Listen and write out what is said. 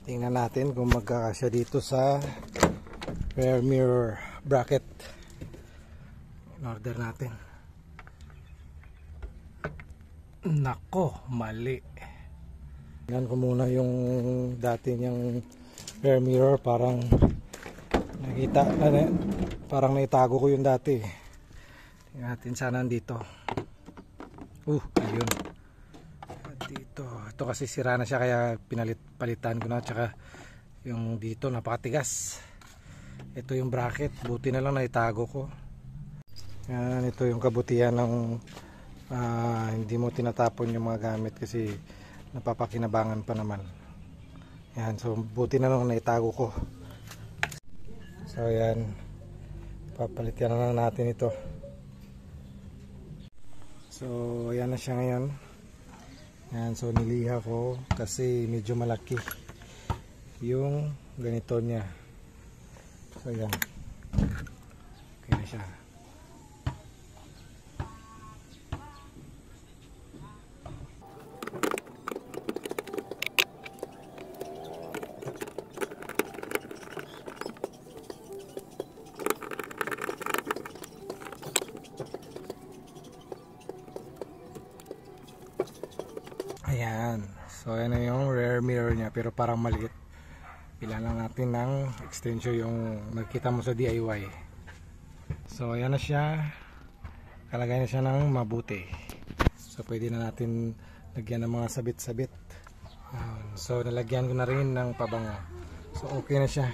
Tingnan natin kung magkakasya dito sa rear mirror bracket. In-order natin. Nako, mali. Tingnan ko muna yung dati niyang rear mirror. Parang nakita, parang naitago ko yung dati. Tingnan natin sana nandito. Ayun. Dito. Ito kasi sira na siya kaya palitan ko na. Tsaka yung dito napakatigas. Ito yung bracket. Buti na lang naitago ko. Yan, ito yung kabutihan ng hindi mo tinatapon yung mga gamit kasi napapakinabangan pa naman. Yan, so buti na lang naitago ko. So yan, papalitan na lang natin ito. So yan na siya ngayon. Yan, so niliha ko kasi medyo malaki yung ganito niya. So yan, okay na siya. Ayan, so ayan na yung rear mirror niya pero parang maliit. Pila lang natin ng extension yung nakita mo sa DIY. So ayan na siya. Kalagay na siya ng mabuti. So pwede na natin lagyan ng mga sabit-sabit. So nalagyan ko na rin ng pabango. So okay na siya.